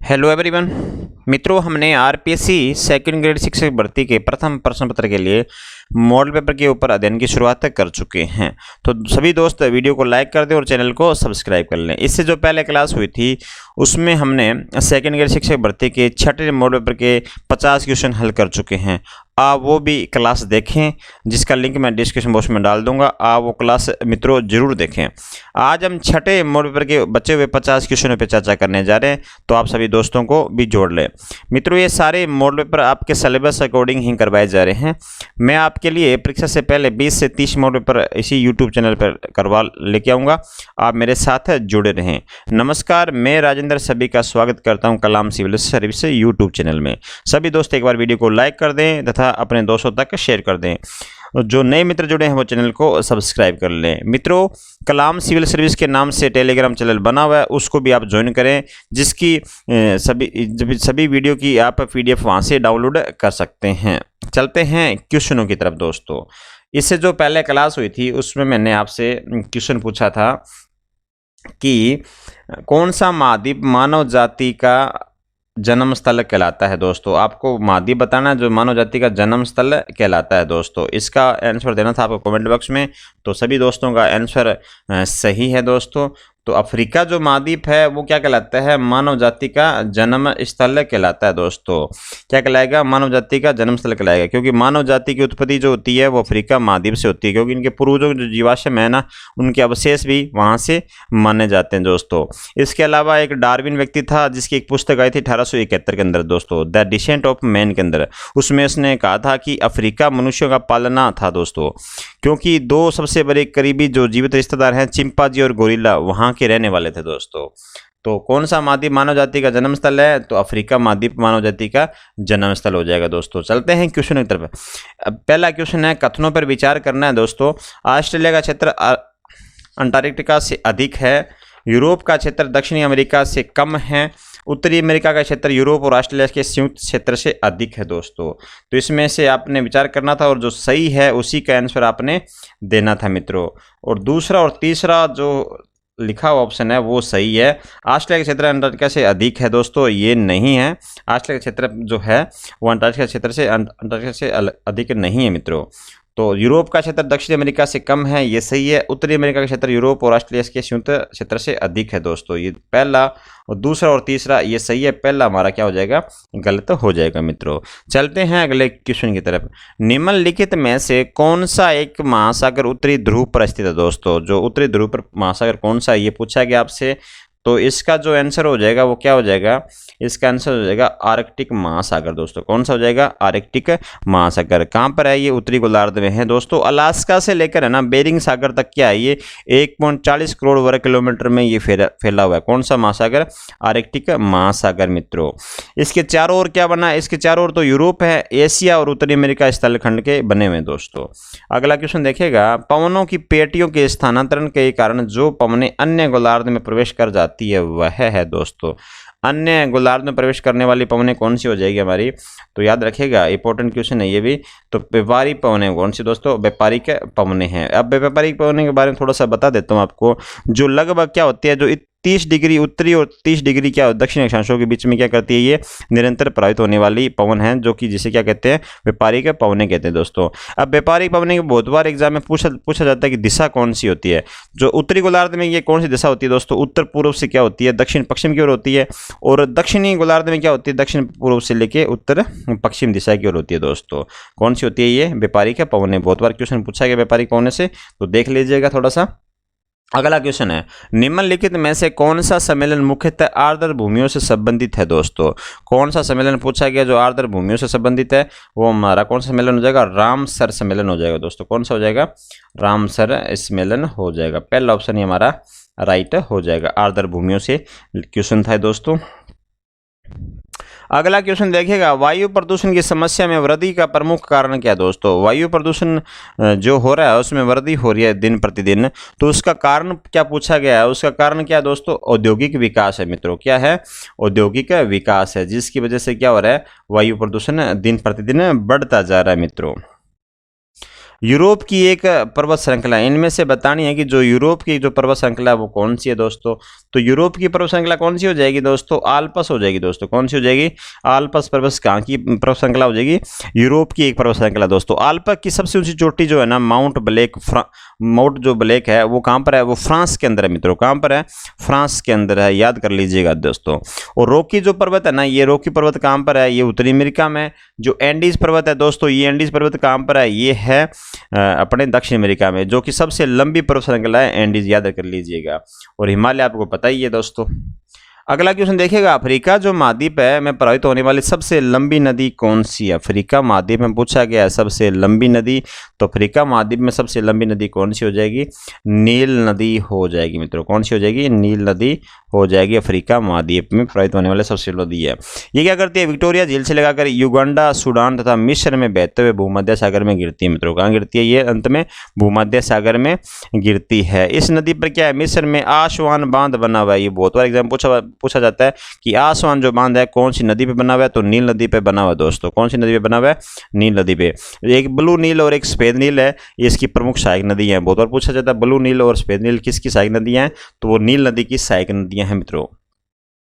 Hello everyone. मित्रों, हमने RPSC second grade शिक्षक भर्ती के प्रथम प्रश्न पत्र के लिए मॉडल पेपर के ऊपर अध्ययन की शुरुआत कर चुके हैं। तो सभी दोस्त वीडियो को लाइक कर दें और चैनल को सब्सक्राइब कर लें। इससे जो पहले क्लास हुई थी उसमें हमने सेकंड ग्रेड शिक्षक भर्ती के छठे मॉडल पेपर के 50 क्वेश्चन हल कर चुके हैं। आप वो भी क्लास देखें, जिसका लिंक मैं डिस्क्रिप्शन बॉक्स में डाल दूंगा। आप वो क्लास मित्रों जरूर देखें। आज हम छठे मॉडल पेपर के बचे हुए 50 क्वेश्चनों पर चर्चा करने जा रहे हैं, तो आप सभी दोस्तों को भी जोड़ लें। मित्रों, ये सारे मॉडल पेपर आपके सिलेबस अकॉर्डिंग ही करवाए जा रहे हैं। मैं आपके लिए परीक्षा से पहले 20 से 30 मॉडल पेपर इसी यूट्यूब चैनल पर करवा लेके आऊँगा। आप मेरे साथ जुड़े रहें। नमस्कार, मैं राजेंद्र सभी का स्वागत करता हूं कलाम सिविल सर्विस यूट्यूब चैनल में। सभी दोस्त एक बार वीडियो को लाइक कर दें तथा अपने दोस्तों तक शेयर कर दें। जो नए मित्र जुड़े हैं वो चैनल को सब्सक्राइब कर लें। मित्रों, कलाम सिविल सर्विस के नाम से टेलीग्राम चैनल बना हुआ है, उसको भी आप ज्वाइन करें, जिसकी सभी वीडियो की आप पीडीएफ वहां से डाउनलोड कर सकते हैं। चलते हैं क्वेश्चनों की तरफ दोस्तों। इससे जो पहले क्लास हुई थी उसमें मैंने आपसे क्वेश्चन पूछा था कि कौन सा महाद्वीप मानव जाति का जन्म स्थल कहलाता है। दोस्तों, आपको महाद्वीप बताना है जो मानव जाति का जन्म स्थल कहलाता है। दोस्तों, इसका आंसर देना था आपको कमेंट बॉक्स में। तो सभी दोस्तों का आंसर सही है दोस्तों। तो अफ्रीका जो महाद्वीप है वो क्या कहलाता है? मानव जाति का जन्म स्थल कहलाता है। दोस्तों, क्या कहलाएगा? मानव जाति का जन्म स्थल कहलाएगा, क्योंकि मानव जाति की उत्पत्ति जो होती है वो अफ्रीका महाद्वीप से होती है, क्योंकि इनके पूर्वजों जो जीवाश्म है ना, उनके अवशेष भी वहां से माने जाते हैं दोस्तों। इसके अलावा एक डार्विन व्यक्ति था जिसकी एक पुस्तक आई थी 1871 के अंदर दोस्तों, द डिसेंट ऑफ मैन के अंदर। उसमें उसने कहा था कि अफ्रीका मनुष्यों का पालना था दोस्तों, क्योंकि दो सबसे बड़े करीबी जो जीवित रिश्तेदार हैं, चिंपांजी और गोरिल्ला, वहां के रहने वाले थे दोस्तों। तो कौन सा महाद्वीप मानव जाति का जन्म स्थल है? तो अफ्रीका महाद्वीप मानव जाति का जन्म स्थल हो जाएगा दोस्तों। चलते हैं क्वेश्चन की तरफ। पहला क्वेश्चन है, कथनों पर विचार करना है दोस्तों। ऑस्ट्रेलिया का क्षेत्र अंटार्कटिका से अधिक है, यूरोप का क्षेत्र दक्षिणी अमेरिका से कम है, उत्तरी अमेरिका का क्षेत्र यूरोप और ऑस्ट्रेलिया के संयुक्त क्षेत्र से अधिक है दोस्तों। तो इसमें से आपने विचार करना था और जो सही है उसी का आंसर आपने देना था मित्रों। और दूसरा और तीसरा जो लिखा हुआ ऑप्शन है वो सही है। ऑस्ट्रेलिया का क्षेत्र अंटार्कटिका से अधिक है दोस्तों, ये नहीं है। ऑस्ट्रेलिया का क्षेत्र जो है वो अंटार्कटिका क्षेत्र से अंटार्कटिका से अधिक नहीं है मित्रों। तो यूरोप का क्षेत्र दक्षिण अमेरिका से कम है, ये सही है। उत्तरी अमेरिका का क्षेत्र यूरोप और ऑस्ट्रेलिया के संयुक्त क्षेत्र से अधिक है दोस्तों। ये पहला और दूसरा और तीसरा ये सही है। पहला हमारा क्या हो जाएगा? गलत हो जाएगा मित्रों। चलते हैं अगले क्वेश्चन की तरफ। निम्नलिखित में से कौन सा एक महासागर उत्तरी ध्रुव पर स्थित है दोस्तों? जो उत्तरी ध्रुव पर महासागर कौन सा है ये पूछा गया आपसे। तो इसका जो आंसर हो जाएगा वो क्या हो जाएगा? इसका आंसर हो जाएगा आर्कटिक महासागर दोस्तों। कौन सा हो जाएगा? आर्कटिक महासागर। कहाँ पर है ये? उत्तरी गोलार्ध में है दोस्तों। अलास्का से लेकर है ना बेरिंग सागर तक क्या है ये 1.40 करोड़ वर्ग किलोमीटर में ये फैला हुआ है। कौन सा महासागर? आर्कटिक महासागर मित्रों। इसके चारों ओर क्या बना है? इसके चारों ओर तो यूरोप है, एशिया और उत्तरी अमेरिका स्थल खंड के बने हुए दोस्तों। अगला क्वेश्चन देखिएगा। पवनों की पेटियों के स्थानांतरण के कारण जो पवनें अन्य गोलार्ध में प्रवेश कर जाती है वह है दोस्तों। अन्य गोलार्ध में प्रवेश करने वाली पवनें कौन सी हो जाएगी हमारी? तो याद रखिएगा, इंपॉर्टेंट क्वेश्चन है ये भी। तो व्यापारिक पवनें कौन सी दोस्तों? व्यापारिक पवनें हैं। अब व्यापारिक पवनें के बारे में थोड़ा सा बता देता हूं आपको। जो लगभग क्या होती है, जो 30 डिग्री उत्तरी और 30 डिग्री क्या दक्षिण अक्षांशों के बीच में क्या करती है, ये निरंतर प्रभावित होने वाली पवन है, जो कि जिसे क्या कहते हैं? व्यापारिक पवनें कहते हैं दोस्तों। अब व्यापारिक पवनें के बहुत बार एग्जाम में पूछा जाता है कि दिशा कौन सी होती है। जो उत्तरी गोलार्ध में ये कौन सी दिशा होती है दोस्तों? उत्तर पूर्व से क्या होती है? दक्षिण पश्चिम की ओर होती है। और दक्षिणी गोलार्ध में क्या होती है? दक्षिण पूर्व से लेके उत्तर पश्चिम दिशा की ओर होती है दोस्तों। कौन सी होती है ये? व्यापारिक पवनें। बहुत बार क्वेश्चन पूछा गया व्यापारिक पवनें से, तो देख लीजिएगा थोड़ा सा। अगला क्वेश्चन है, निम्नलिखित में से कौन सा सम्मेलन मुख्यतः आर्द्र भूमियों से संबंधित है दोस्तों? कौन सा सम्मेलन पूछा गया जो आर्द्र भूमियों से संबंधित है? वो हमारा कौन सा सम्मेलन हो जाएगा? रामसर सम्मेलन हो जाएगा दोस्तों। कौन सा हो जाएगा? रामसर सम्मेलन हो जाएगा। पहला ऑप्शन ही हमारा राइट हो जाएगा। आर्द्र भूमियों से क्वेश्चन था दोस्तों। अगला क्वेश्चन देखिएगा। वायु प्रदूषण की समस्या में वृद्धि का प्रमुख कारण क्या है दोस्तों? वायु प्रदूषण जो हो रहा है उसमें वृद्धि हो रही है दिन प्रतिदिन, तो उसका कारण क्या पूछा गया है? उसका कारण क्या है दोस्तों? औद्योगिक विकास है मित्रों। क्या है? औद्योगिक विकास है, जिसकी वजह से क्या हो रहा है? वायु प्रदूषण दिन प्रतिदिन बढ़ता जा रहा है मित्रों। यूरोप की एक पर्वत श्रृंखला है, इनमें से बतानी है कि जो यूरोप की जो पर्वत श्रृंखला है वो कौन सी है दोस्तों। तो यूरोप की पर्वत श्रृंखला कौन सी हो जाएगी दोस्तों, आल्पस हो जाएगी दोस्तों। कौन सी हो जाएगी, आल्पस पर्वत कहाँ की पर्वत श्रृंखला हो जाएगी, यूरोप की एक पर्वत श्रृंखला दोस्तों। आल्पस की सबसे ऊंची चोटी जो है ना, माउंट जो ब्लैक है वो कहाँ पर है, वो फ्रांस के अंदर है मित्रों। कहाँ पर है, फ्रांस के अंदर है, याद कर लीजिएगा दोस्तों। और रॉकी जो पर्वत है ना, ये रॉकी पर्वत कहाँ पर है, ये उत्तरी अमेरिका में। जो एंडीज पर्वत है दोस्तों, ये एंडीज पर्वत कहाँ पर है, ये है अपने दक्षिण अमेरिका में, जो कि सबसे लंबी पर्वत श्रृंखला है एंडीज, याद कर लीजिएगा। और हिमालय आपको पता ही है दोस्तों। अगला क्वेश्चन देखिएगा, अफ्रीका जो महाद्वीप है में प्रवाहित होने वाली सबसे लंबी नदी कौन सी है। अफ्रीका महाद्वीप में पूछा गया है सबसे लंबी नदी, तो अफ्रीका महाद्वीप में सबसे लंबी नदी कौन सी हो जाएगी, नील नदी हो जाएगी मित्रों। कौन सी हो जाएगी, नील नदी हो जाएगी, अफ्रीका महाद्वीप में प्रवाहित होने वाले सबसे नदी है। ये क्या करती है, विक्टोरिया झील से लगाकर युगांडा, सूडान तथा मिस्र में बहते हुए भूमध्य सागर में गिरती है मित्रों। कहाँ गिरती है, ये अंत में भूमध्य सागर में गिरती है। इस नदी पर क्या है, मिस्र में आसवान बांध बना हुआ है। ये बहुत बार एग्जाम पूछा जाता है कि आसवान जो बांध है कौन सी नदी पे बना हुआ है, तो नील नदी पे बना हुआ है दोस्तों। कौन सी नदी पे बना हुआ है, नील नदी पे। एक ब्लू नील और एक सफेद नील है, ये इसकी प्रमुख सहायक नदियां हैं। बहुत बार पूछा जाता है ब्लू नील और सफेद नील किसकी सहायक नदियां हैं, तो वो नील नदी की सहायक नदियां हैं मित्रों।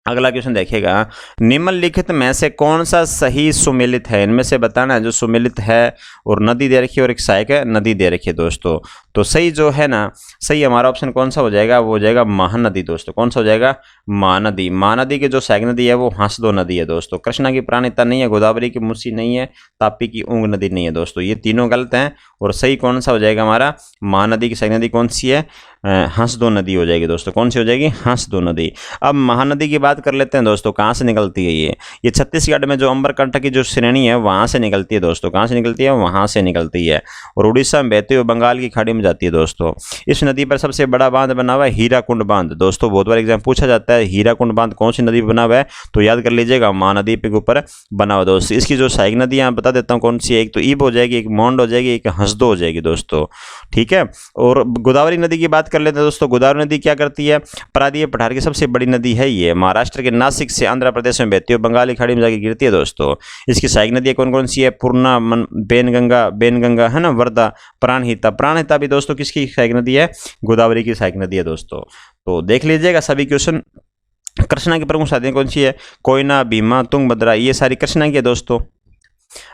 अगला क्वेश्चन देखिएगा, निम्नलिखित में से कौन सा सही सुमेलित है। इनमें से बताना है जो सुमेलित है और नदी दे रखी है और एक सहायक नदी दे रखी है दोस्तों। तो सही जो है ना, सही हमारा ऑप्शन कौन सा हो जाएगा, वो हो जाएगा महानदी दोस्तों। कौन सा हो जाएगा, महानदी। महानदी की जो सहायक नदी है वो हंसदो नदी है दोस्तों। कृष्णा की प्राणहिता नहीं है, गोदावरी की मुसी नहीं है, तापी की ऊंग नदी नहीं है दोस्तों। ये तीनों गलत हैं और सही कौन सा हो जाएगा हमारा, महानदी की सहायक नदी कौन सी है, हंसदो नदी हो जाएगी दोस्तों। कौन सी हो जाएगी, हंसदो नदी। अब महानदी की बात कर लेते हैं दोस्तों, कहाँ से निकलती है ये छत्तीसगढ़ में जो अमरकंटक की जो श्रेणी है वहाँ से निकलती है दोस्तों। कहाँ से निकलती है, वहाँ से निकलती है और उड़ीसा में बहते हुए बंगाल की खाड़ी में जाती है दोस्तों। इस नदी पर सबसे बड़ा बांध बना हुआ है हीराकुंड बांध दोस्तों। बहुत बार एग्जाम पूछा जाता है हीराकुंड बांध कौन सी नदी पर बना हुआ है, तो याद कर लीजिएगा महानदी के ऊपर बना हुआ दोस्तों। इसकी जो सहायक नदियाँ बता देता हूँ कौन सी है, एक तो ईब हो जाएगी, एक मोंड हो जाएगी, एक हंसदो हो जाएगी दोस्तों, ठीक है। और गोदावरी नदी की बात कर लेते हैं दोस्तों। गोदावरी नदी क्या करती है, प्रांतीय पठार की सबसे बड़ी नदी है ये। महाराष्ट्र के नासिक से आंध्र प्रदेश में बहती है, बंगाली खाड़ी में जाके गिरती है दोस्तों। इसकी सहायक नदियाँ कौन कौन सी है, पूर्णा, बेनगंगा है ना, वर्धा, प्राणहिता। प्राणहिता भी दोस्तों किसकी सहायक नदी है, गोदावरी की सहायक नदी है दोस्तों। तो देख लीजिएगा सभी क्वेश्चन। कृष्णा की प्रमुख नदियाँ कौन सी है, कोयना, भीमा, तुंगभद्रा, ये सारी कृष्णा की है दोस्तों।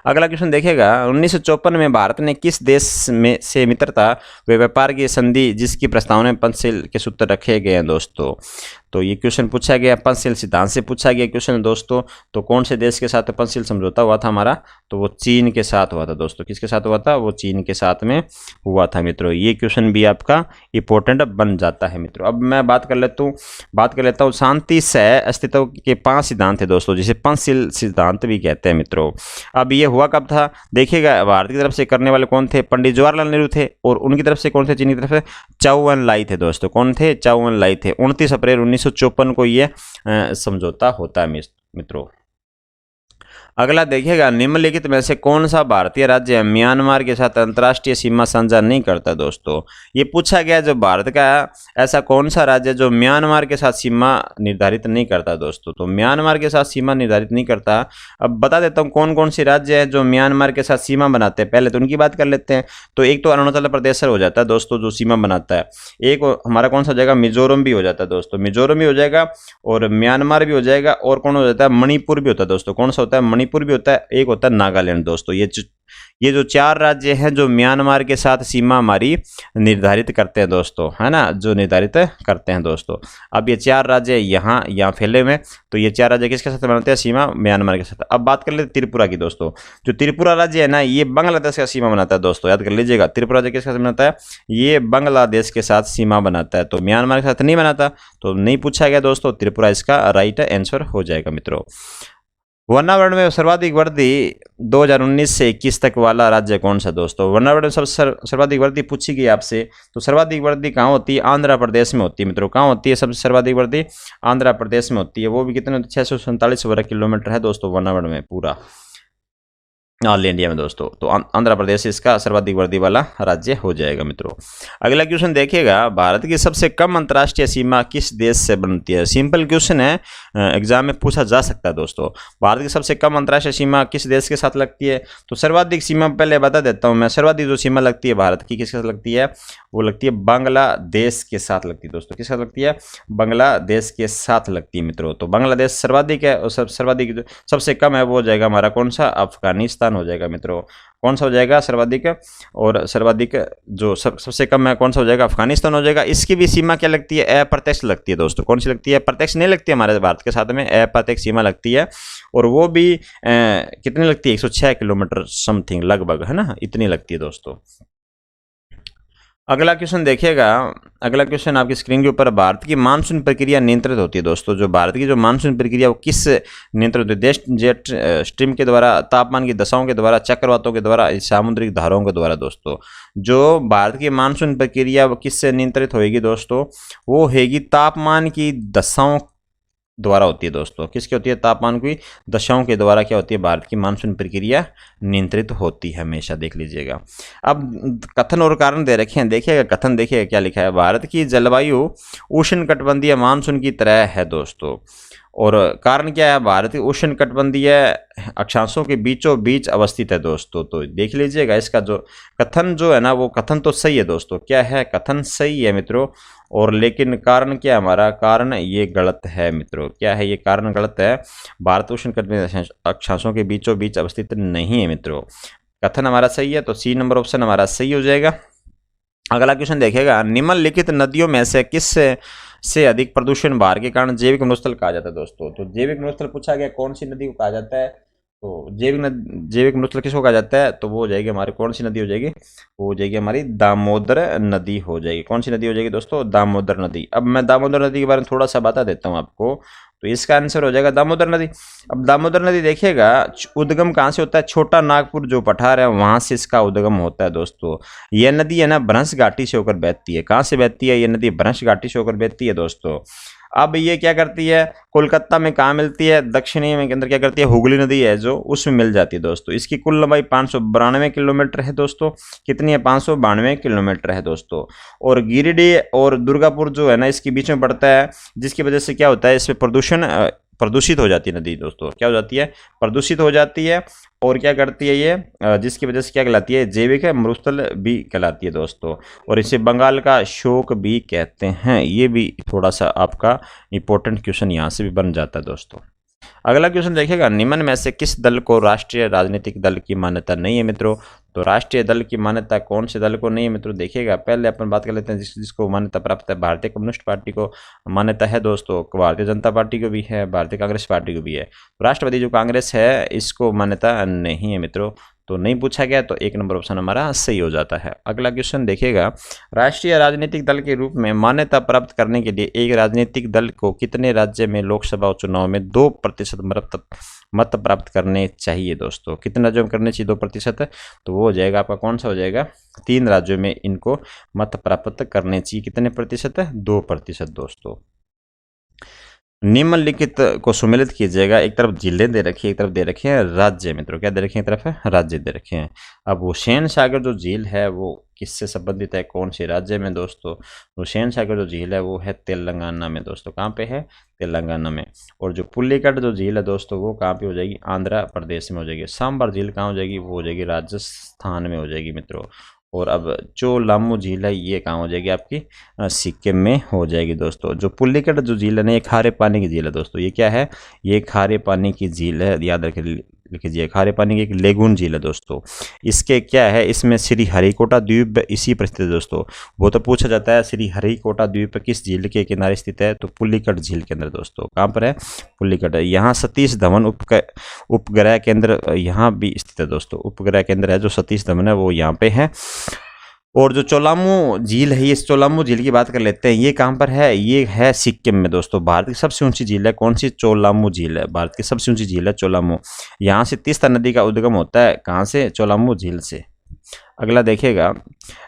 अगला क्वेश्चन देखिएगा, 1954 में भारत ने किस देश में से मित्रता व व्यापार की संधि जिसकी प्रस्तावना पंचशील के सूत्र रखे गए हैं दोस्तों। तो ये क्वेश्चन पूछा गया पंचशील सिद्धांत से पूछा गया क्वेश्चन दोस्तों। तो कौन से देश के साथ पंचशील समझौता हुआ था हमारा, तो वो चीन के साथ हुआ था दोस्तों। किसके साथ हुआ था, वो चीन के साथ में हुआ था मित्रों। ये क्वेश्चन भी आपका इंपॉर्टेंट बन जाता है मित्रों। अब मैं बात कर लेता हूँ शांति सह अस्तित्व के 5 सिद्धांत थे दोस्तों, जिसे पंचशील सिद्धांत भी कहते हैं मित्रों। अब ये हुआ कब था, देखिएगा भारत की तरफ से करने वाले कौन थे, पंडित जवाहरलाल नेहरू थे। और उनकी तरफ से कौन थे, चीन की तरफ से चाउ एन लाई थे दोस्तों। कौन थे, चाउ एन लाई थे। 29 अप्रैल 1954 को ये समझौता होता है मित्रों। अगला देखिएगा, निम्नलिखित में से कौन सा भारतीय राज्य म्यांमार के साथ अंतर्राष्ट्रीय सीमा साझा नहीं करता दोस्तों। ये पूछा गया जो भारत का ऐसा कौन सा राज्य जो म्यांमार के साथ सीमा निर्धारित नहीं करता दोस्तों। तो म्यांमार के साथ सीमा निर्धारित नहीं करता। अब बता देता हूँ कौन कौन से राज्य हैं जो म्यांमार के साथ सीमा बनाते हैं। पहले तो उनकी बात कर लेते हैं। तो एक तो अरुणाचल प्रदेश हो जाता है दोस्तों जो सीमा बनाता है। एक हमारा कौन सा जाएगा, मिजोरम भी हो जाता है दोस्तों, मिजोरम भी हो जाएगा और म्यांमार भी हो जाएगा। और कौन हो जाता है, मणिपुर भी होता है दोस्तों। कौन सा होता है, मणिपुर भी होता है, एक होता है नागालैंड दोस्तों। ये जो 4 राज्य हैं जो म्यांमार के साथ सीमा हमारी निर्धारित करते हैं दोस्तों, है ना, जो निर्धारित करते हैं दोस्तों। अब ये 4 राज्य यहाँ फैले हुए। तो ये 4 राज्य किसके साथ बनाते हैं सीमा, म्यांमार के साथ। अब बात कर लेते हैं त्रिपुरा की दोस्तों। जो त्रिपुरा राज्य है ना, ये बांग्लादेश का सीमा बनाता है दोस्तों, याद कर लीजिएगा। त्रिपुरा राज्य किसके साथ बनाता है, ये बांग्लादेश के साथ सीमा बनाता है। तो म्यांमार के साथ नहीं बनाता, तो नहीं पूछा गया दोस्तों। त्रिपुरा इसका राइट आंसर हो जाएगा मित्रों। वर्णावरण में सर्वाधिक वृद्धि 2019 से 21 तक वाला राज्य कौन सा दोस्तों। वर्णावरण में सर्वाधिक वृद्धि पूछी गई आपसे। तो सर्वाधिक वृद्धि कहाँ होती है, आंध्र प्रदेश में होती है मित्रों। कहाँ होती है सबसे सर्वाधिक वृद्धि, आंध्र प्रदेश में होती है। वो भी कितने, 647 वर्ग किलोमीटर है दोस्तों वर्णावरण में पूरा। ऑल इंडिया में दोस्तों। तो आंध्र प्रदेश इसका सर्वाधिक वर्दी वाला राज्य हो जाएगा मित्रों। अगला क्वेश्चन देखिएगा, भारत की सबसे कम अंतर्राष्ट्रीय सीमा किस देश से बनती है? सिंपल क्वेश्चन है, एग्जाम में पूछा जा सकता है दोस्तों। भारत की सबसे कम अंतर्राष्ट्रीय सीमा किस देश के साथ लगती है? तो सर्वाधिक सीमा पहले बता देता हूं मैं। सर्वाधिक जो सीमा लगती है भारत की किसके साथ लगती है? वो लगती है बांग्लादेश के साथ लगती है दोस्तों। किसके साथ लगती है? बांग्लादेश के साथ लगती है मित्रों। तो बांग्लादेश सर्वाधिक है और सर्वाधिक सबसे कम है वो हो जाएगा हमारा कौन सा? अफगानिस्तान हो जाएगा मित्रों। कौन सा हो जाएगा सर्वाधिक? और सर्वाधिक जो सबसे कम है कौन सा हो जाएगा? अफगानिस्तान हो जाएगा। इसकी भी सीमा क्या लगती है? अप्रत्यक्ष लगती है दोस्तों। कौन सी लगती है? प्रत्यक्ष नहीं लगती है हमारे भारत के साथ में, अप्रत्यक्ष सीमा लगती है। और वो भी कितनी लगती है? 106 किलोमीटर समथिंग लगभग, है ना, इतनी लगती है दोस्तों। अगला क्वेश्चन देखिएगा, अगला क्वेश्चन आपकी स्क्रीन के ऊपर, भारत की मानसून प्रक्रिया नियंत्रित होती है दोस्तों। जो भारत की जो मानसून प्रक्रिया वो किस नियंत्रित होती है? देश जेट स्ट्रीम के द्वारा, तापमान की दशाओं के द्वारा, चक्रवातों के द्वारा, सामुद्रिक धाराओं के द्वारा दोस्तों। जो भारत की मानसून प्रक्रिया वो किससे नियंत्रित होगी दोस्तों? वो होगी तापमान की दशाओं द्वारा होती है दोस्तों। किसकी होती है? तापमान की दशाओं के द्वारा क्या होती है? भारत की मानसून प्रक्रिया नियंत्रित होती है हमेशा, देख लीजिएगा। अब कथन और कारण दे रखे हैं, देखिएगा कथन, देखिएगा क्या लिखा है। भारत की जलवायु उष्णकटिबंधीय मानसून की तरह है दोस्तों। और कारण क्या है? भारत उष्णकटिबंधीय अक्षांशों के बीचों बीच अवस्थित है दोस्तों। तो देख लीजिएगा इसका जो कथन जो है ना, वो कथन तो सही है दोस्तों। क्या है? कथन सही है मित्रों। और लेकिन कारण क्या है हमारा? कारण ये गलत है मित्रों। क्या है ये? कारण गलत है। भारत उष्णकटिबंधीय अक्षांशों के बीचों बीच अवस्थित नहीं है मित्रों। कथन हमारा सही है, तो सी नंबर ऑप्शन हमारा सही हो जाएगा। अगला क्वेश्चन देखेगा, निम्नलिखित नदियों में से किस से अधिक प्रदूषण भार के कारण जैविक मरुस्थल कहा जाता है दोस्तों? तो जैविक मरुस्थल पूछा गया, कौन सी नदी को कहा जाता है? तो जैविक मरुस्थल किसको कहा जाता है? तो वो हो जाएगी हमारी कौन सी नदी हो जाएगी? वो हो जाएगी हमारी दामोदर नदी हो जाएगी। कौन सी नदी हो जाएगी दोस्तों? दामोदर नदी। अब मैं दामोदर नदी के बारे में थोड़ा सा बता देता हूँ आपको। तो इसका आंसर हो जाएगा दामोदर नदी। अब दामोदर नदी देखिएगा उद्गम कहाँ से होता है? छोटा नागपुर जो पठार है वहां से इसका उद्गम होता है दोस्तों। यह नदी है ना भ्रंश घाटी से होकर बहती है। कहाँ से बहती है? यह नदी भ्रंश घाटी से होकर बहती है दोस्तों। अब ये क्या करती है? कोलकाता में कहाँ मिलती है? दक्षिणी में के अंदर क्या करती है? हुगली नदी है जो, उसमें मिल जाती है दोस्तों। इसकी कुल लंबाई 592 किलोमीटर है दोस्तों। कितनी है? 592 किलोमीटर है दोस्तों। और गिरिडीह और दुर्गापुर जो है ना इसके बीच में पड़ता है, जिसकी वजह से क्या होता है? इसमें प्रदूषित हो जाती है नदी दोस्तों। क्या हो जाती है? प्रदूषित हो जाती है। और क्या करती है ये? जिसकी वजह से क्या कहलाती है? जैविक मरुस्थल भी कहलाती है दोस्तों। और इसे बंगाल का शोक भी कहते हैं। ये भी थोड़ा सा आपका इंपॉर्टेंट क्वेश्चन यहाँ से भी बन जाता है दोस्तों। अगला क्वेश्चन देखिएगा, निम्न में से किस दल को राष्ट्रीय राजनीतिक दल की मान्यता नहीं है मित्रों? तो राष्ट्रीय दल की मान्यता कौन से दल को नहीं है मित्रों? देखिएगा पहले अपन बात कर लेते हैं जिसको मान्यता प्राप्त है। भारतीय कम्युनिस्ट पार्टी को मान्यता है दोस्तों, भारतीय जनता पार्टी को भी है, भारतीय कांग्रेस पार्टी को भी है। राष्ट्रवादी जो कांग्रेस है इसको मान्यता नहीं है मित्रों। तो नहीं पूछा गया, तो एक नंबर ऑप्शन हमारा सही हो जाता है। अगला क्वेश्चन देखिएगा, राष्ट्रीय राजनीतिक दल के रूप में मान्यता प्राप्त करने के लिए एक राजनीतिक दल को कितने राज्य में लोकसभा चुनाव में 2% मत प्राप्त करने चाहिए दोस्तों? कितने राज्यों में करने चाहिए 2%? तो वो हो जाएगा आपका कौन सा हो जाएगा? 3 राज्यों में इनको मत प्राप्त करने चाहिए। कितने प्रतिशत? 2% दोस्तों। निम्नलिखित को सुमेलित कीजिएगा। एक तरफ जिले दे रखी है, एक तरफ दे रखे हैं राज्य मित्रों। क्या दे रखे हैं? एक तरफ है राज्य दे रखे हैं। अब हुसैन सागर जो झील है वो किससे संबंधित है? कौन से राज्य में दोस्तों? हुसैन सागर जो झील है वो है तेलंगाना में दोस्तों। कहाँ पे है? तेलंगाना में। और जो पुलिकट जो झील है दोस्तों वो कहाँ पे हो जाएगी? आंध्र प्रदेश में हो जाएगी। सांबर झील कहाँ हो जाएगी? वो हो जाएगी राजस्थान में हो जाएगी मित्रों। और अब जो लामू झील है ये कहाँ हो जाएगी? आपकी सिक्किम में हो जाएगी दोस्तों। जो पुलिकट जो झील है ना ये खारे पानी की झील है दोस्तों। ये क्या है? ये खारे पानी की झील है, याद लिखिए। खारे पानी की एक लेगून झील है दोस्तों। इसके क्या है? इसमें श्री हरिकोटा द्वीप इसी पर स्थित है दोस्तों। वो तो पूछा जाता है श्री हरिकोटा द्वीप किस झील के किनारे स्थित है? तो पुलिकट झील के अंदर दोस्तों। कहाँ पर है? पुलिकट है। यहाँ सतीश धवन उपग्रह केंद्र यहाँ भी स्थित है दोस्तों। उपग्रह केंद्र है जो सतीश धवन है वो यहाँ पे है। और जो चोलामू झील है, इस चोलामू झील की बात कर लेते हैं। ये कहाँ पर है? ये है सिक्किम में दोस्तों। भारत की सबसे ऊंची झील है कौन सी? चोलामू झील है। भारत की सबसे ऊंची झील है चोलामू। यहाँ से तीस्ता नदी का उद्गम होता है। कहाँ से? चोलामू झील से। अगला देखिएगा,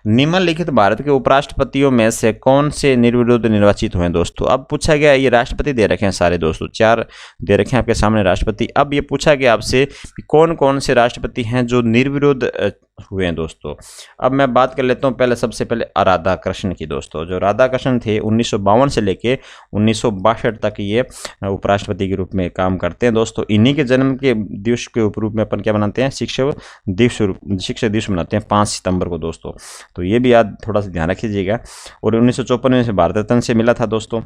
निम्नलिखित भारत के उपराष्ट्रपतियों में से कौन से निर्विरोध निर्वाचित हुए दोस्तों। अब पूछा गया, ये राष्ट्रपति दे रखे हैं सारे दोस्तों, 4 दे रखे हैं आपके सामने राष्ट्रपति। अब ये पूछा गया आपसे कि कौन कौन से राष्ट्रपति हैं जो निर्विरोध हुए हैं दोस्तों। अब मैं बात कर लेता हूँ पहले, सबसे पहले राधा कृष्ण की दोस्तों। जो राधा कृष्ण थे 1952 से लेके 1962 तक ये उपराष्ट्रपति के रूप में काम करते हैं दोस्तों। इन्हीं के जन्म के दिवस के रूप में अपन क्या बनाते हैं, शिक्षक दिवस मनाते हैं 5 सितंबर को दोस्तों। तो ये भी याद थोड़ा सा ध्यान रखिएगा। और 1954 में से भारत रत्न से मिला था दोस्तों।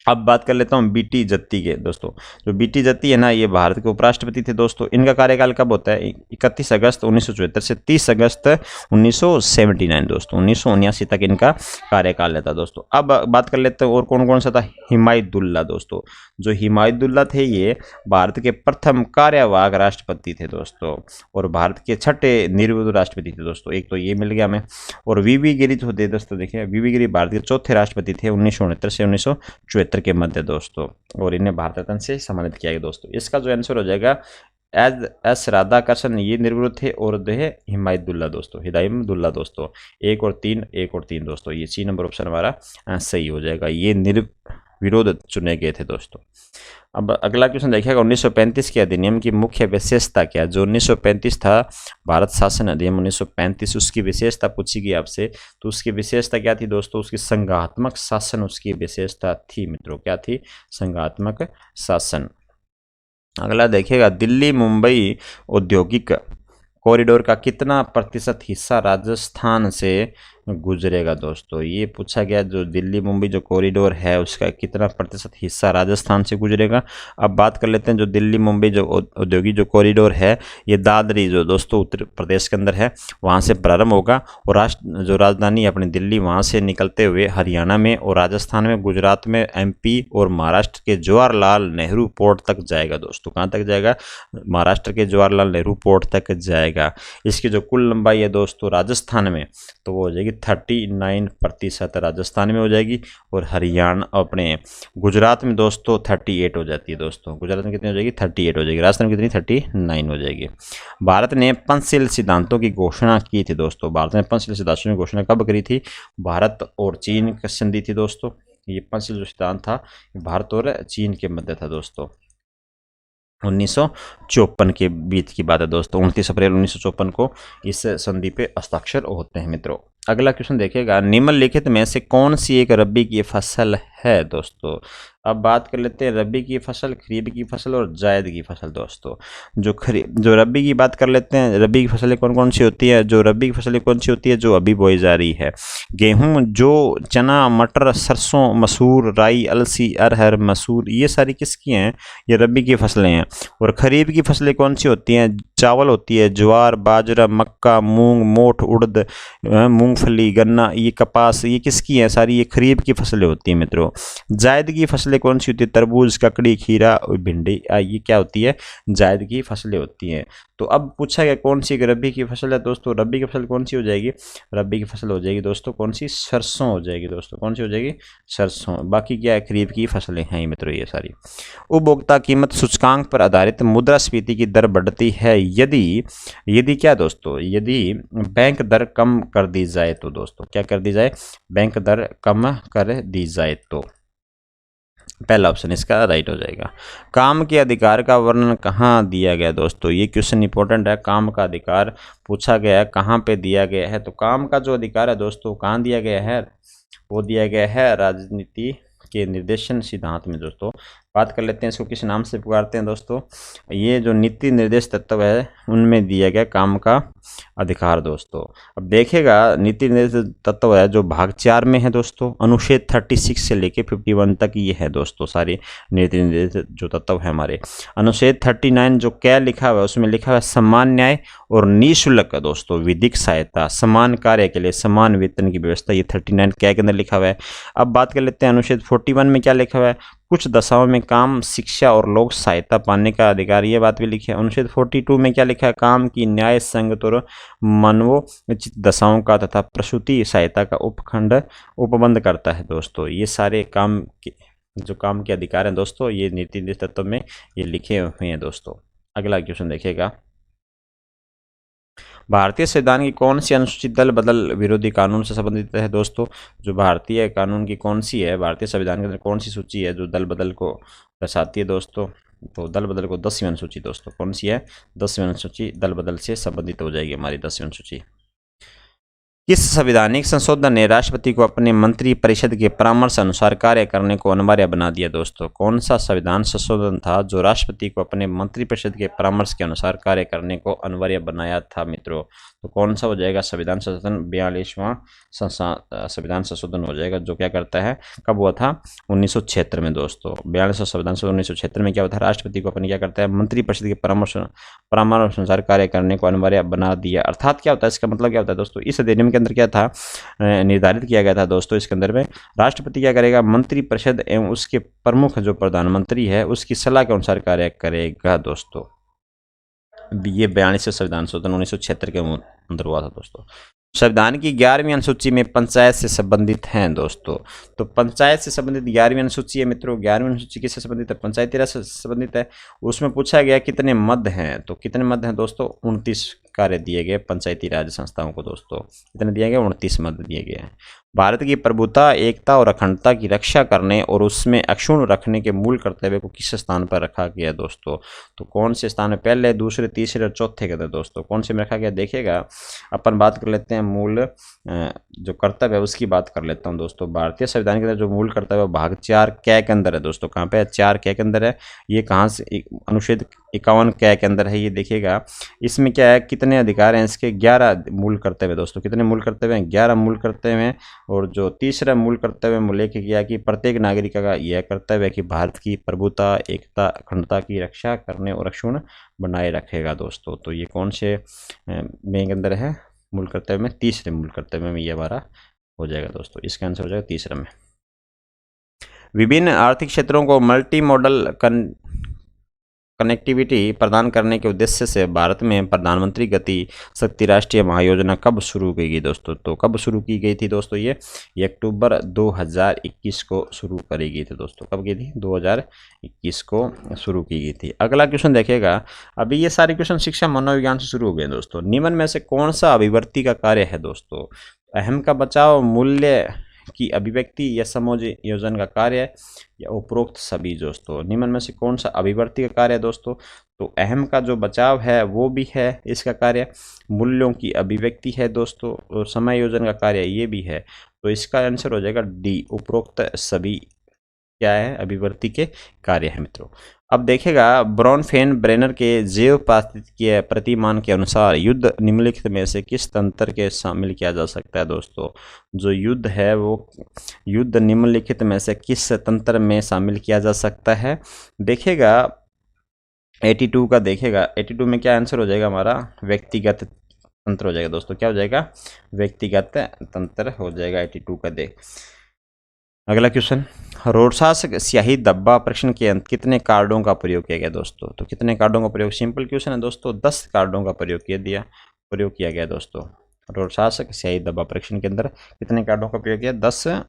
अब बात कर लेता हूँ बीटी जत्ती के दोस्तों। जो बीटी जत्ती है ना, ये भारत के उपराष्ट्रपति थे दोस्तों। इनका कार्यकाल कब होता है, 31 अगस्त 1974 से 30 अगस्त 1979 दोस्तों। 1979 तक इनका कार्यकाल रहता दोस्तों। अब बात कर लेते हैं और कौन कौन सा था। हिमायतुल्लाह दोस्तों। जो हिमायतुल्लाह थे ये भारत के प्रथम कार्यवाहक राष्ट्रपति थे दोस्तों, और भारत के 6ठे निर्विरोध राष्ट्रपति थे दोस्तों। एक तो ये मिल गया हमें। और वीवी गिरी तो थे दोस्तों, देखिए वीवी गिरी भारत के 4थे राष्ट्रपति थे 1969 से 1974 के मध्य दोस्तों, और इन्हें भारत रत्न से सम्मानित किया गया दोस्तों। इसका जो आंसर हो जाएगा एस राधाकृष्णन, ये निर्विरोध थे, और दो है हिमायतुल्लाह दोस्तों, हिदायतुल्लाह दोस्तों। 1 और 3 दोस्तों, ये C नंबर ऑप्शन हमारा सही हो जाएगा। ये निर्विरोध चुने गए थे दोस्तों। अब अगला क्वेश्चन देखिएगा, 1935 के अधिनियम की मुख्य विशेषता क्या। जो 1935 था भारत शासन अधिनियम 1935, उसकी विशेषता पूछी गई आपसे। तो उसकी विशेषता क्या थी दोस्तों, उसकी संघात्मक शासन उसकी विशेषता थी मित्रों। क्या थी, संघात्मक शासन। अगला देखिएगा, दिल्ली मुंबई औद्योगिक कॉरिडोर का कितना प्रतिशत हिस्सा राजस्थान से गुजरेगा दोस्तों। ये पूछा गया, जो दिल्ली मुंबई जो कॉरिडोर है उसका कितना प्रतिशत हिस्सा राजस्थान से गुजरेगा। अब बात कर लेते हैं, जो दिल्ली मुंबई जो औद्योगिक जो कॉरिडोर है, ये दादरी जो दोस्तों उत्तर प्रदेश के अंदर है, वहाँ से प्रारंभ होगा, और जो राजधानी अपनी दिल्ली, वहाँ से निकलते हुए हरियाणा में और राजस्थान में, गुजरात में, MP और महाराष्ट्र के जवाहरलाल नेहरू पोर्ट तक जाएगा दोस्तों। कहाँ तक जाएगा, महाराष्ट्र के जवाहरलाल नेहरू पोर्ट तक जाएगा। इसकी जो कुल लंबाई है दोस्तों राजस्थान में, तो वो हो जाएगी 39% राजस्थान में हो जाएगी, और हरियाणा अपने गुजरात में दोस्तों 38 हो जाती है दोस्तों। गुजरात में कितनी हो जाएगी, 38 हो जाएगी। राजस्थान में कितनी, 39 हो जाएगी। भारत ने पंचशील सिद्धांतों की घोषणा की थी दोस्तों। भारत ने पंचशील सिद्धांतों की घोषणा कब करी थी, भारत और चीन की संधि थी दोस्तों। ये पंचशील जो सिद्धांत था भारत और चीन के मध्य था दोस्तों। 1954 के बीच की बात है दोस्तों। 29 अप्रैल 1954 को इस संधि पे हस्ताक्षर होते हैं मित्रों। अगला क्वेश्चन देखिएगा, निम्नलिखित में से कौन सी एक रबी की फसल है दोस्तों। अब बात कर लेते हैं रबी की फसल, खरीफ की फसल और जायद की फसल दोस्तों। जो रबी की बात कर लेते हैं, रबी की फसलें कौन कौन सी होती है। जो रबी की फसलें कौन सी होती है, जो अभी बोई जा रही है। गेहूं, जो चना, मटर, सरसों, मसूर, राई, अलसी, अरहर, मसूर, ये सारी किसकी हैं, ये रबी की फसलें हैं। और खरीफ की फसलें कौन सी होती हैं, चावल होती है, ज्वार, बाजरा, मक्का, मूंग, मोठ, उड़द, मूंगफली, गन्ना, ये कपास, ये किसकी है, सारी ये खरीफ की फसलें होती हैं मित्रों। जायद की फसलें कौन सी होती है, तरबूज, ककड़ी, खीरा और भिंडी, ये क्या होती है, जायद की फसलें होती हैं। तो अब पूछा गया कौन सी रबी की फसल है दोस्तों। रबी की फसल कौन सी हो जाएगी, रबी की फसल हो जाएगी दोस्तों कौन सी, सरसों हो जाएगी दोस्तों। कौन सी हो जाएगी, सरसों। बाकी क्या है, खरीफ की फसलें हैं मित्रों ये सारी। उपभोक्ता कीमत सूचकांक पर आधारित मुद्रास्फीति की दर बढ़ती है यदि क्या दोस्तों, यदि बैंक दर कम कर दी जाए तो दोस्तों। क्या कर दी जाए, बैंक दर कम कर दी जाए तो। पहला ऑप्शन इसका राइट हो जाएगा। काम के अधिकार का वर्णन कहाँ दिया गया दोस्तों। ये क्वेश्चन इंपॉर्टेंट है। काम का अधिकार पूछा गया है, कहाँ पे दिया गया है। तो काम का जो अधिकार है दोस्तों कहाँ दिया गया है, वो दिया गया है राजनीति के निर्देशन सिद्धांत में दोस्तों। बात कर लेते हैं इसको किस नाम से पुकारते हैं दोस्तों। ये जो नीति निर्देश तत्व है उनमें दिया गया काम का अधिकार दोस्तों। अब देखेगा नीति निर्देश तत्व है जो भाग 4 में है दोस्तों। अनुच्छेद 36 से लेके 51 तक ये है दोस्तों सारे नीति निर्देश जो तत्व है हमारे। अनुच्छेद 39 जो क्या लिखा हुआ है उसमें लिखा हुआ है समान न्याय और निःशुल्क दोस्तों विधिक सहायता, समान कार्य के लिए समान वेतन की व्यवस्था, ये 39 क्या के अंदर लिखा हुआ है। अब बात कर लेते हैं अनुच्छेद 41 में क्या लिखा हुआ है, कुछ दशाओं में काम, शिक्षा और लोक सहायता पाने का अधिकार, ये बात भी लिखी है। अनुच्छेद 42 में क्या लिखा है, काम की न्याय संगत और मानवोचित दशाओं का तथा प्रसूति सहायता का उपखंड उपबंध करता है दोस्तों। ये सारे काम के जो काम के अधिकार हैं दोस्तों ये नीति निर्देश तत्व में ये लिखे हुए हैं दोस्तों। अगला क्वेश्चन देखिएगा, भारतीय संविधान की कौन सी अनुसूची दल बदल विरोधी कानून से संबंधित है दोस्तों? जो भारतीय कानून की कौन सी है, भारतीय संविधान के अंदर कौन सी सूची है जो दल बदल को दर्शाती है दोस्तों? तो दल बदल को 10वीं अनुसूची दोस्तों कौन सी है? 10वीं अनुसूची दल बदल से संबंधित हो जाएगी हमारी 10वीं अनुसूची। किस संवैधानिक संशोधन ने राष्ट्रपति को अपने मंत्री परिषद के परामर्श अनुसार कार्य करने को अनिवार्य बना दिया दोस्तों? कौन सा संविधान संशोधन था जो राष्ट्रपति को अपने मंत्री परिषद के परामर्श के अनुसार कार्य करने को अनिवार्य बनाया था मित्रों? तो कौन सा हो जाएगा? संविधान संशोधन 42वां संविधान संशोधन हो जाएगा, जो क्या करता है, कब हुआ था? 1976 में दोस्तों। 42वां संविधान संशोधन 1976 में क्या होता है? राष्ट्रपति को अपने क्या करता है? मंत्री परिषद के परामर्श अनुसार कार्य करने को अनिवार्य बना दिया। अर्थात क्या होता है, इसका मतलब क्या होता है दोस्तों? इस अधिनियम के अंदर क्या था निर्धारित किया गया था दोस्तों, इसके अंदर में राष्ट्रपति क्या करेगा? मंत्री परिषद एवं उसके प्रमुख जो प्रधानमंत्री है उसकी सलाह के अनुसार कार्य करेगा दोस्तों। ये 42वें संविधान संशोधन 1976 के अंदर हुआ था दोस्तों। संविधान की 11वीं अनुसूची में पंचायत से संबंधित हैं दोस्तों। तो पंचायत से संबंधित 11वीं अनुसूची है मित्रों। 11वीं अनुसूची किससे संबंधित है? पंचायती राज से संबंधित है। उसमें पूछा गया कितने मद हैं, तो कितने मद हैं दोस्तों? 29 कार्य दिए गए पंचायती राज संस्थाओं को दोस्तों। कितने दिए गए? 29 मद दिए गए हैं। भारत की प्रभुता, एकता और अखंडता की रक्षा करने और उसमें अक्षुण्ण रखने के मूल कर्तव्य को किस स्थान पर रखा गया दोस्तों? तो कौन से स्थान में? पहले, दूसरे, तीसरे और चौथे के अंदर दोस्तों कौन से में रखा गया? देखिएगा, अपन बात कर लेते हैं मूल जो कर्तव्य है उसकी बात कर लेता हूं दोस्तों। भारतीय संविधान के अंदर जो मूल कर्तव्य भाग 4 कै के अंदर है दोस्तों। कहाँ पे है? 4 कै के अंदर है। ये कहाँ से? अनुच्छेद 51 कै के अंदर है। ये देखिएगा, इसमें क्या है, कितने अधिकार हैं इसके? 11 मूल कर्तव्य दोस्तों। कितने मूल कर्तव्य हैं? 11 मूल कर्तव्य हैं। और जो तीसरा मूल कर्तव्य में उल्लेख किया कि प्रत्येक नागरिक का यह कर्तव्य है कि भारत की प्रभुता, एकता, अखंडता की रक्षा करने और अक्षुण्ण बनाए रखेगा दोस्तों। तो ये कौन से में के अंदर है? मूल कर्तव्य में, तीसरे मूल कर्तव्य में ये हमारा हो जाएगा दोस्तों। इसका आंसर हो जाएगा तीसरा में। विभिन्न आर्थिक क्षेत्रों को मल्टी मॉडल कनेक्टिविटी प्रदान करने के उद्देश्य से भारत में प्रधानमंत्री गति शक्ति राष्ट्रीय महायोजना कब शुरू की गई दोस्तों? तो कब शुरू की गई थी दोस्तों? ये अक्टूबर 2021 को शुरू करी गई थी दोस्तों। कब की थी? 2021 को शुरू की गई थी। अगला क्वेश्चन देखिएगा। अभी ये सारे क्वेश्चन शिक्षा मनोविज्ञान से शुरू हो गए दोस्तों। निम्न में से कौन सा अभिवर्ती का कार्य है दोस्तों? अहम का बचाव, मूल्य की अभिव्यक्ति या समायोजन का कार्य है, या उपरोक्त सभी दोस्तों? निम्न में से कौन सा अभिवर्ती का कार्य है दोस्तों? तो अहम का जो बचाव है वो भी है इसका कार्य, मूल्यों की अभिव्यक्ति है दोस्तों, और समायोजन का कार्य ये भी है। तो इसका आंसर हो जाएगा डी, उपरोक्त सभी क्या है? अभिवर्ती के कार्य है मित्रों। अब देखेगा, ब्रॉनफेन ब्रेनर के जैव पारिस्थितिकीय प्रतिमान के अनुसार युद्ध निम्नलिखित में से किस तंत्र के शामिल किया जा सकता है दोस्तों? जो युद्ध है वो युद्ध निम्नलिखित में से किस तंत्र में शामिल किया जा सकता है? देखिएगा 82 का, देखिएगा 82 में क्या आंसर हो जाएगा हमारा? व्यक्तिगत तंत्र हो जाएगा दोस्तों। क्या हो जाएगा? व्यक्तिगत तंत्र हो जाएगा 82 का। देख अगला क्वेश्चन, रोडसास स्याही डब्बा परीक्षण के अंत कितने कार्डों का प्रयोग किया गया दोस्तों? तो कितने कार्डों का प्रयोग? सिंपल क्वेश्चन है दोस्तों। 10 कार्डों का प्रयोग किया गया दोस्तों। रोडसास स्याही डब्बा परीक्षण के अंदर कितने कार्डों का प्रयोग किया? 10।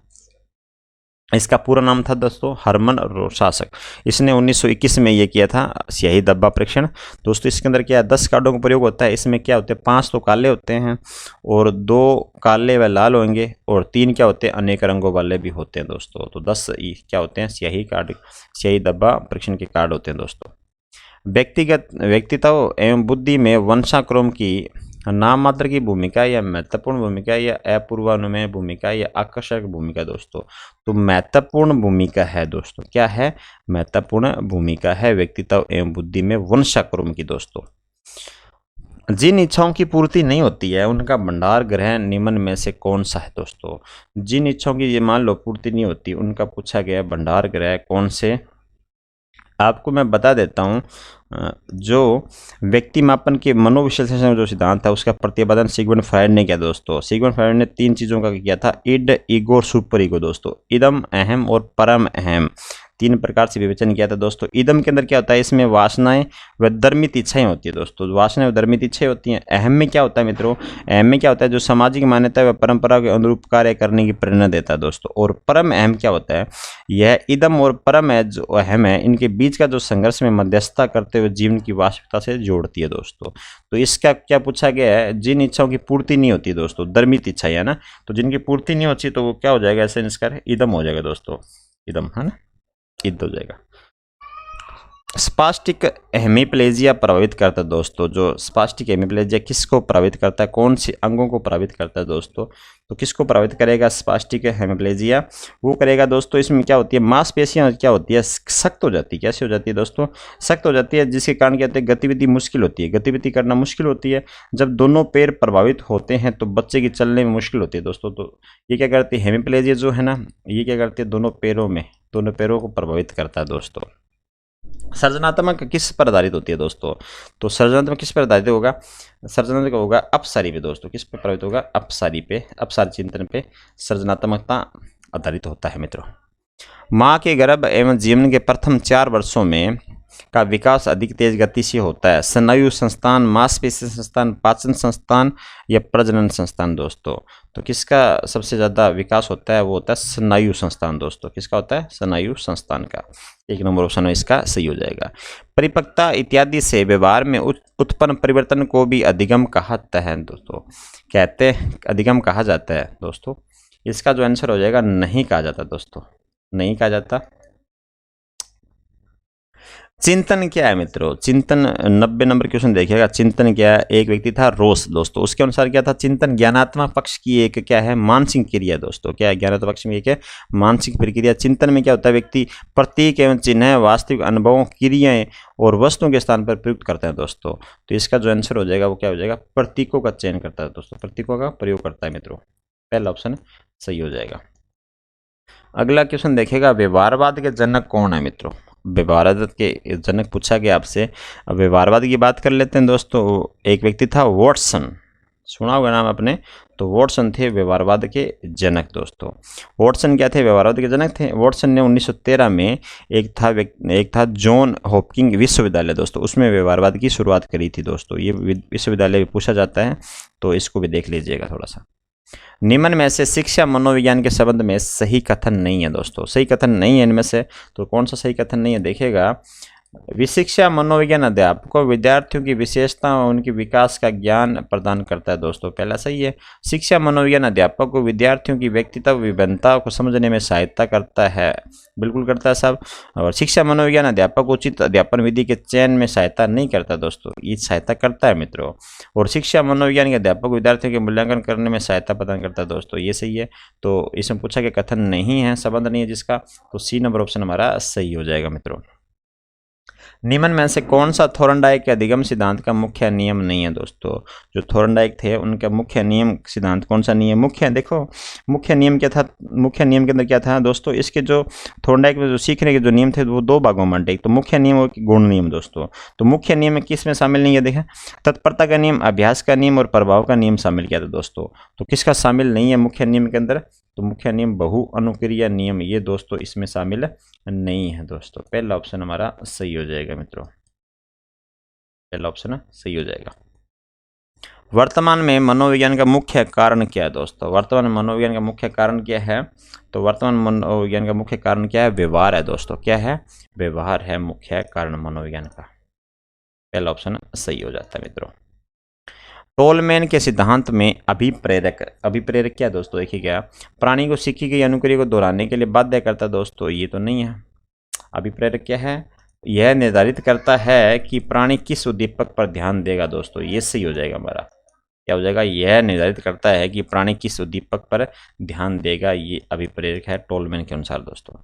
इसका पूरा नाम था दोस्तों हरमन रोडसास। इसने 1921 में ये किया था स्याही डब्बा परीक्षण दोस्तों। इसके अंदर क्या है? 10 कार्डों का प्रयोग होता है। इसमें क्या होते हैं? 5 तो काले होते हैं और 2 काले व लाल होंगे, और 3 क्या होते हैं? अनेक रंगों वाले भी होते हैं दोस्तों। तो 10 क्या होते हैं? स्याही डब्बा परीक्षण के कार्ड होते हैं दोस्तों। व्यक्तित्व एवं बुद्धि में वंशाक्रम की नाम मात्र की भूमिका, या महत्वपूर्ण भूमिका, या अपूर्वानुमेय भूमिका, या आकर्षक भूमिका दोस्तों? तो महत्वपूर्ण भूमिका है दोस्तों। क्या है? महत्वपूर्ण भूमिका है व्यक्तित्व एवं बुद्धि में वंशाक्रम की दोस्तों। जिन इच्छाओं की पूर्ति नहीं होती है उनका भंडार ग्रह निम्न में से कौन सा है दोस्तों? जिन इच्छाओं की ये मान लो पूर्ति नहीं होती उनका पूछा गया भंडार ग्रह कौन से? आपको मैं बता देता हूँ, जो व्यक्ति मापन के मनोविश्लेषण जो सिद्धांत है उसका प्रतिपादन सिगमंड फ्रायड ने किया दोस्तों। सिगमंड फ्रायड ने 3 चीज़ों का किया था, इड, ईगो और सुपर ईगो दोस्तों। इदम, अहम और परम अहम, तीन प्रकार से विवेचन किया था दोस्तों। इदम के अंदर क्या होता है, इसमें वासनाएं व धर्मित इच्छाएं होती है दोस्तों, वासनाएं व धर्मित इच्छाएं होती हैं। अहम में क्या होता है मित्रों, अहम में क्या होता है, जो सामाजिक मान्यता व परंपरा के अनुरूप कार्य करने की प्रेरणा देता है दोस्तों। और परम अहम क्या होता है, यह इदम और परम है जो अहम है, इनके बीच का जो संघर्ष में मध्यस्थता करते हुए जीवन की वास्तविकता से जोड़ती है दोस्तों। तो इसका क्या पूछा गया है, जिन इच्छाओं की पूर्ति नहीं होती दोस्तों, धर्मित इच्छा है ना, तो जिनकी पूर्ति नहीं होती तो वो क्या हो जाएगा, ऐसे निष्कार इदम हो जाएगा दोस्तों, इदम है ना, इद हो जाएगा। स्पास्टिक हेमीप्लेजिया प्रभावित करता है दोस्तों, जो स्पास्टिक हेमीप्लेजिया किसको प्रभावित करता है, कौन से अंगों को प्रभावित करता है दोस्तों, तो किसको प्रभावित करेगा स्पास्टिक हेमीप्लेजिया, वो करेगा दोस्तों, इसमें क्या होती है, मांसपेशियां क्या होती है, सख्त हो जाती है। कैसे हो जाती है दोस्तों, सख्त हो जाती है, जिसके कारण क्या होता है, गतिविधि मुश्किल होती है, गतिविधि करना मुश्किल होती है। जब दोनों पैर प्रभावित होते हैं तो बच्चे की चलने में मुश्किल होती है दोस्तों। तो ये क्या करती है, हेमीप्लेजिया जो है ना, ये क्या करती है, दोनों पैरों को प्रभावित करता है दोस्तों। सृजनात्मक किस पर आधारित होती है दोस्तों, तो सृजनात्मक किस पर आधारित होगा, सृजनात्मक होगा अपसारी पे दोस्तों, किस पर प्रभावित होगा, अपसारी पे, अपसारी चिंतन पे सृजनात्मकता आधारित होता है मित्रों। माँ के गर्भ एवं जीवन के प्रथम 4 वर्षों में का विकास अधिक तेज गति से होता है। स्नायु संस्थान, मांसपेशी संस्थान, पाचन संस्थान या प्रजनन संस्थान दोस्तों, तो किसका सबसे ज़्यादा विकास होता है, वो होता है स्नायु संस्थान दोस्तों। किसका होता है, स्नायु संस्थान का। 1 नंबर ऑप्शन है इसका सही हो जाएगा। परिपक्वता इत्यादि से व्यवहार में उत्पन्न परिवर्तन को भी अधिगम कहा जाता है दोस्तों, कहते हैं अधिगम कहा जाता है दोस्तों। इसका जो आंसर हो जाएगा नहीं कहा जाता दोस्तों, नहीं कहा जाता। चिंतन क्या है मित्रों, चिंतन 90 नंबर क्वेश्चन देखिएगा। चिंतन क्या है, एक व्यक्ति था रोस दोस्तों, उसके अनुसार क्या था, चिंतन ज्ञानात्मक पक्ष की एक क्या है, मानसिक क्रिया दोस्तों। क्या है, ज्ञानात्मक पक्ष में एक है मानसिक प्रक्रिया। चिंतन में क्या होता है, व्यक्ति प्रतीक एवं चिन्ह वास्तविक अनुभवों, क्रियाएं और वस्तुओं के स्थान पर प्रयुक्त करते हैं दोस्तों। तो इसका जो आंसर हो जाएगा वो क्या हो जाएगा, प्रतीकों का चयन करता है दोस्तों, प्रतीकों का प्रयोग करता है मित्रों। पहला ऑप्शन सही हो जाएगा। अगला क्वेश्चन देखेगा, व्यवहारवाद के जनक कौन है मित्रों, व्यवहारवाद के जनक पूछा गया आपसे। अब व्यवहारवाद की बात कर लेते हैं दोस्तों। एक व्यक्ति था वॉटसन, सुना होगा नाम आपने, तो वॉटसन थे व्यवहारवाद के जनक दोस्तों। वॉटसन क्या थे, व्यवहारवाद के जनक थे। वॉटसन ने 1913 में एक था जॉन हॉपकिंस विश्वविद्यालय दोस्तों, उसमें व्यवहारवाद की शुरुआत करी थी दोस्तों। ये विश्वविद्यालय भी पूछा जाता है, तो इसको भी देख लीजिएगा थोड़ा सा। निम्न में से शिक्षा मनोविज्ञान के संबंध में सही कथन नहीं है दोस्तों, सही कथन नहीं है इनमें से, तो कौन सा सही कथन नहीं है देखिएगा। शिक्षा मनोविज्ञान अध्यापक को विद्यार्थियों की विशेषता और उनके विकास का ज्ञान प्रदान करता है दोस्तों, पहला सही है। शिक्षा मनोविज्ञान अध्यापक को विद्यार्थियों की व्यक्तित्व विभिन्नता को समझने में सहायता करता है, बिल्कुल करता है साहब। और शिक्षा मनोविज्ञान अध्यापक उचित अध्यापन विधि के चयन में सहायता नहीं करता दोस्तों, ये सहायता करता है मित्रों। और शिक्षा मनोविज्ञान के अध्यापक विद्यार्थियों के मूल्यांकन करने में सहायता प्रदान करता है दोस्तों, ये सही है। तो इसमें पूछा गया कथन नहीं है, संबंध नहीं है जिसका, तो सी नंबर ऑप्शन हमारा सही हो जाएगा मित्रों। निम्न में से कौन सा थोर्नडाइक के अधिगम सिद्धांत का मुख्य नियम नहीं है दोस्तों, जो थोर्नडाइक थे उनका मुख्य नियम सिद्धांत कौन सा नहीं है, मुख्य देखो मुख्य नियम क्या था, मुख्य नियम के अंदर क्या था दोस्तों, इसके जो थोर्नडाइक में जो सीखने के जो नियम थे वो 2 भागों में बांटे। तो मुख्य नियम और गुण नियम दोस्तों, तो मुख्य नियम में किस में शामिल नहीं है, देखें तत्परता का नियम, अभ्यास का नियम और प्रभाव का नियम शामिल किया था दोस्तों। तो किसका शामिल नहीं है मुख्य नियम के अंदर, तो मुख्य नियम बहु अनुक्रिया नियम, ये दोस्तों इसमें शामिल नहीं है दोस्तों। पहला ऑप्शन हमारा सही हो जाएगा मित्रों, पहला ऑप्शन सही हो जाएगा। वर्तमान में मनोविज्ञान का मुख्य कारण क्या है दोस्तों, वर्तमान में मनोविज्ञान का मुख्य कारण क्या है, तो वर्तमान मनोविज्ञान का मुख्य कारण क्या है, व्यवहार है दोस्तों। क्या है, व्यवहार है मुख्य कारण मनोविज्ञान का, पहला ऑप्शन सही हो जाता है मित्रों। टोलमैन के सिद्धांत में अभिप्रेरक क्या दोस्तों, देखिए क्या प्राणी को सीखी गई अनुक्रिया को दोहराने के लिए बाध्य करता दोस्तों, ये तो नहीं है। अभिप्रेरक क्या है, यह निर्धारित करता है कि प्राणी किस उद्दीपक पर ध्यान देगा दोस्तों, ये सही हो जाएगा हमारा। क्या हो जाएगा, यह निर्धारित करता है कि प्राणी किस उद्दीपक पर ध्यान देगा, ये अभिप्रेरक है टोलमैन के अनुसार दोस्तों।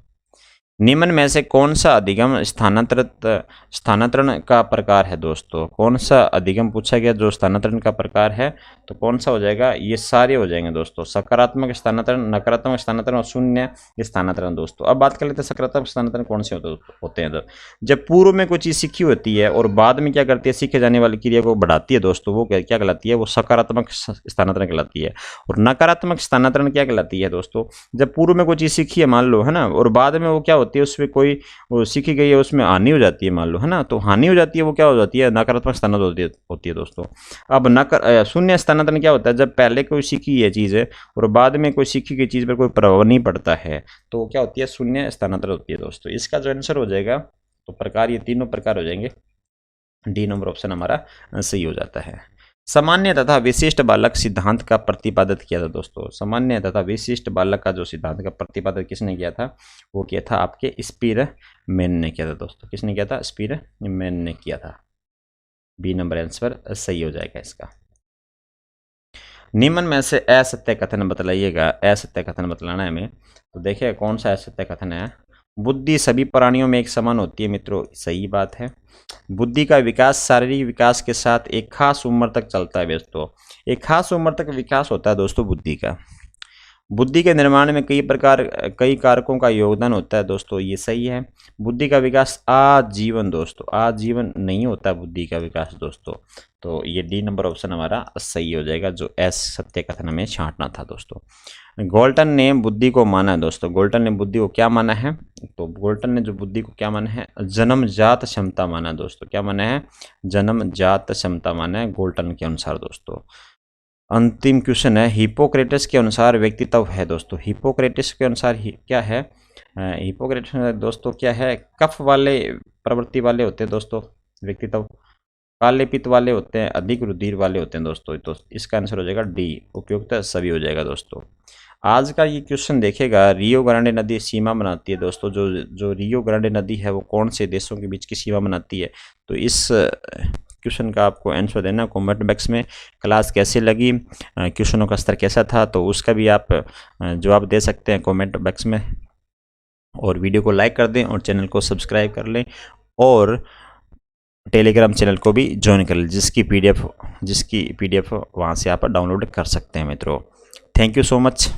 निम्न में से कौन सा अधिगम स्थानांतरण का प्रकार है दोस्तों, कौन सा अधिगम पूछा गया जो स्थानांतरण का प्रकार है, तो कौन सा हो जाएगा, ये सारे हो जाएंगे दोस्तों, सकारात्मक स्थानांतरण, नकारात्मक स्थानांतरण और शून्य स्थानांतरण दोस्तों। अब बात कर लेते हैं सकारात्मक स्थानांतरण कौन से होते हैं। तो जब पूर्व में कोई चीज़ सीखी होती है और बाद में क्या करती है, सीखे जाने वाली क्रिया को बढ़ाती है दोस्तों, वो क्या कहलाती है, वो सकारात्मक स्थानांतरण कहलाती है। और नकारात्मक स्थानांतरण क्या कहलाती है दोस्तों, जब पूर्व में कोई चीज़ सीखी है मान लो, है ना, और बाद में वो क्या होती है उसमें कोई वो सीखी गई है उसमें हानि हो जाती है मान लो, है ना, तो हानि हो जाती है वो क्या हो जाती है, नकारात्मक स्थानांतरण होती है दोस्तों। अब शून्य स्थानांतरण क्या होता है, जब पहले कोई सीखी है चीज़ है और बाद में कोई सीखी गई चीज़ पर कोई प्रभाव नहीं पड़ता है तो क्या होती है, शून्य स्थानांतरण होती है दोस्तों। इसका जो आंसर हो जाएगा तो प्रकार ये तीनों प्रकार हो जाएंगे, डी नंबर ऑप्शन हमारा सही हो जाता है। सामान्य तथा विशिष्ट बालक सिद्धांत का प्रतिपादन किया था दोस्तों। सामान्य तथा विशिष्ट बालक का जो सिद्धांत का प्रतिपादन किसने किया था, वो किया था आपके स्पीरमैन ने किया था दोस्तों। किसने किया था, स्पीरमैन ने किया था। बी नंबर आंसर सही हो जाएगा इसका। निम्न में से असत्य कथन बतलाइएगा। असत्य कथन बतलाना है हमें, तो देखिए कौन सा असत्य कथन है। बुद्धि सभी प्राणियों में एक समान होती है मित्रों, सही बात है। बुद्धि का विकास शारीरिक विकास के साथ एक खास उम्र तक चलता है दोस्तों। एक खास उम्र तक विकास होता है दोस्तों बुद्धि का। बुद्धि के निर्माण में कई कारकों का योगदान होता है दोस्तों, ये सही है। बुद्धि का विकास आजीवन दोस्तों, आजीवन नहीं होता बुद्धि का विकास दोस्तों, तो ये डी नंबर ऑप्शन हमारा सही हो जाएगा, जो सत्य कथन में छांटना था दोस्तों। गोल्टन ने बुद्धि को माना है दोस्तों। गोल्टन ने बुद्धि को क्या माना है, तो गोल्टन ने जो बुद्धि को क्या माना है, जन्मजात क्षमता माना है दोस्तों। क्या माना है, जन्मजात क्षमता माना है गोल्टन के अनुसार दोस्तों। अंतिम क्वेश्चन है, हिपोक्रेटस के अनुसार व्यक्तित्व है दोस्तों। हिपोक्रेटस के अनुसार क्या है, हिपोक्रेटस दोस्तों क्या है, कफ वाले प्रवृत्ति वाले होते हैं दोस्तों व्यक्तित्व, काले पित्त वाले होते हैं, अधिक रुधिर वाले होते हैं दोस्तों। तो इसका आंसर हो जाएगा डी, उपयुक्त सभी हो जाएगा दोस्तों। आज का ये क्वेश्चन देखेगा, रियो ग्रांडे नदी सीमा बनाती है दोस्तों। जो रियो ग्रांडे नदी है वो कौन से देशों के बीच की सीमा बनाती है, तो इस क्वेश्चन का आपको आंसर देना कमेंट बॉक्स में। क्लास कैसी लगी, क्वेश्चनों का स्तर कैसा था, तो उसका भी आप जवाब दे सकते हैं कमेंट बॉक्स में। और वीडियो को लाइक कर दें और चैनल को सब्सक्राइब कर लें और टेलीग्राम चैनल को भी ज्वाइन कर लें, जिसकी पीडीएफ वहाँ से आप डाउनलोड कर सकते हैं मित्रों। Thank you so much.